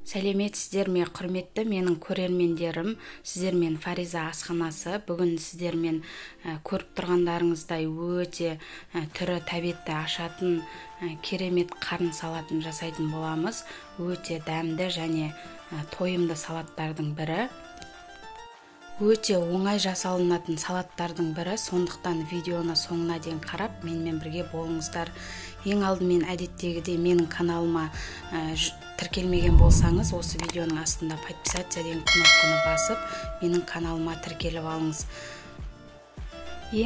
Сәлеметсіздер ме, құрметті менің көрермендерім, сіздермен Фариза асханасы. Бүгін сіздермен көріп тұрғандарыңыздай өте түрі тәбетті ашатын керемет қарын салатын жасайтын боламыз. Өте дәмді және тойымды салаттардың бірі. Өте оңай жасалынатын салаттардың бірі, сондықтан видеоны соңына дейін қарап, менімен бірге болыңыздар. Ең алдымен әдеттегідей менің каналыма тіркелмеген болсаңыз, осы видеоның астында подписаться деген кнопканы басып, менің каналыма тіркеліп алыңыз.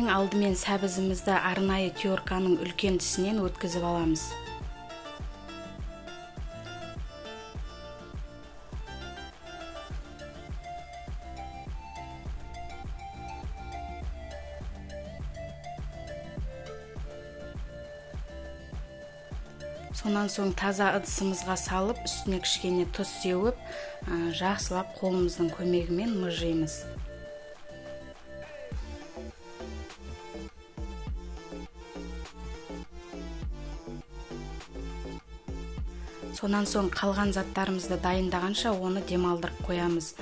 Ең алдымен сәбізімізді арнайы терканың үлкен тісінен өткізіп аламыз. Сонан соң таза ыдысымызға салып, үстіне кішкене тұз сеуіп, жақсылап қолымыздың көмегімен мыжимыз. Сонан соң қалған заттарымызды дайындағанша оны демалдырып қоямыз.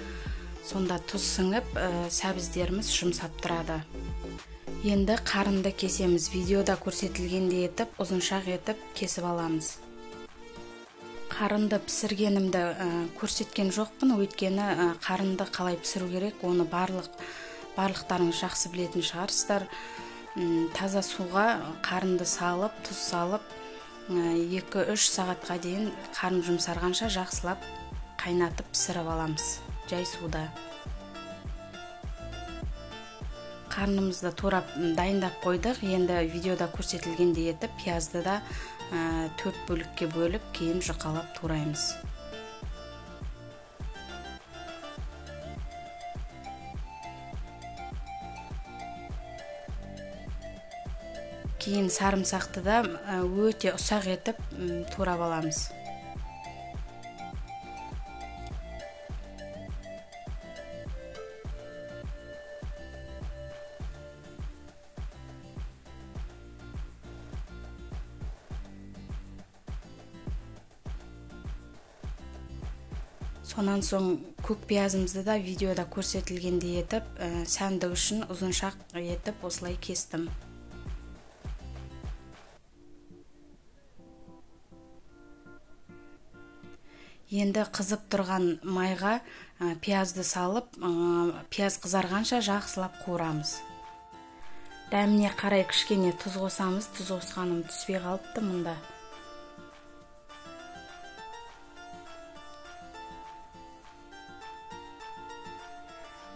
Сонда тұз сіңіп, сәбіздеріміз жұмсап тұрады. Енді қарынды кесеміз. Видеода көрсетілгендей етіп, ұзыншақ етіп кесіп аламыз. Қарынды пісіргенімді көрсеткен жоқпын, өйткені қарынды қалай пісіру керек, оны барлықтарыңыз жақсы білетін шығарсыздар. Таза суға қарынды салып, тұз салып, 2-3 сағатқа дейін қарын жұмсарғанша жақсылап қайнатып пісіріп аламыз, жай суда. Қарнымызды турап дайындап қойдық. Енді видеода көрсетілгендей етіп, пиязды да 4 бөлікке бөліп, кейін жұқалап тураймыз. Кейін сарымсақты да өте ұсақ етіп турап аламыз. Сонан соң көк пиязымызды да видеода көрсетілгендей етіп, сәнді үшін ұзыншақ етіп осылай кестім. Енді қызып тұрған майға пиязды салып, пияз қызарғанша жақсылап қуырамыз. Дәміне қарай кішкене тұз қосамыз. Тұз қосқаным түспей қалыпты мұнда.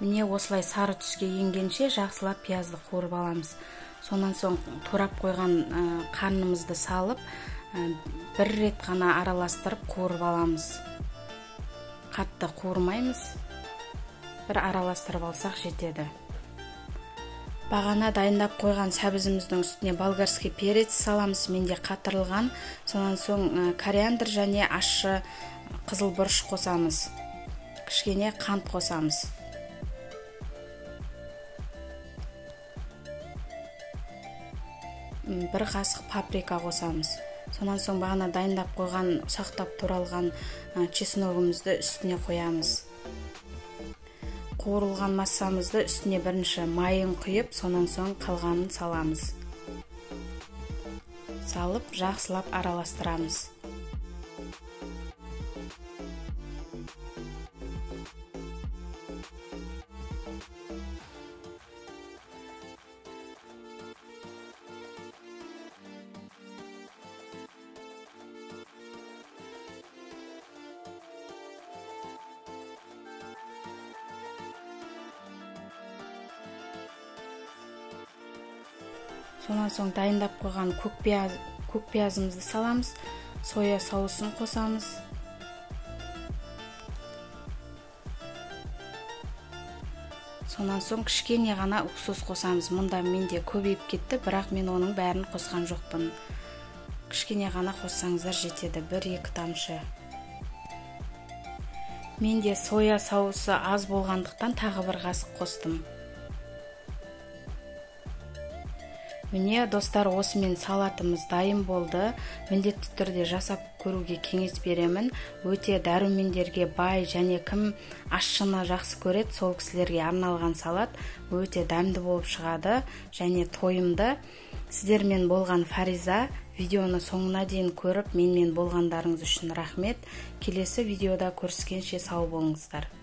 Міне осылай сары түске енгенше жақсылап пиязды қуырып аламыз. Сонан соң турап қойған қарнымызды салып, бір рет қана араластырып қуырып аламыз. Қатты қуырмаймыз, бір араластырып алсақ жетеді. Бағана дайындап қойған сәбізіміздің үстіне болгарский перец саламыз. Менде қатырылған. Сонан соң кориандр және ащы қызыл бұрыш қосамыз. Кішкене қант қосамыз. Бір қасық паприка қосамыз. Сонан соң бағана дайындап қойған ұсақтап туралған чесногымызды үстіне қоямыз. Қуырылған массамызды үстіне бірінші майын құйып, сонан соң қалғанын саламыз. Салып, жақсылап араластырамыз. Сонан соң дайындап қойған көк пиязымызды саламыз, соя соусын қосамыз. Сонан соң кішкене ғана уксус қосамыз. Мұнда менде көбейіп кетті, бірақ мен оның бәрін қосқан жоқпын. Кішкене ғана қоссаңыздар жетеді, 1-2 тамшы. Менде соя соусы аз болғандықтан тағы бір қасық қостым. Міне достар, осымен салатымыз дайын болды. Міндетті түрде жасап көруге кеңес беремін. Өте дәрумендерге бай және кім ащыны жақсы көреді, сол кісілерге арналған салат өте дәмді болып шығады және тойымды. Сіздермен болған Фариза. Видеоны соңына дейін көріп, менімен болғандарыңыз үшін рахмет. Келесі видеода көріскенше сау болыңыздар.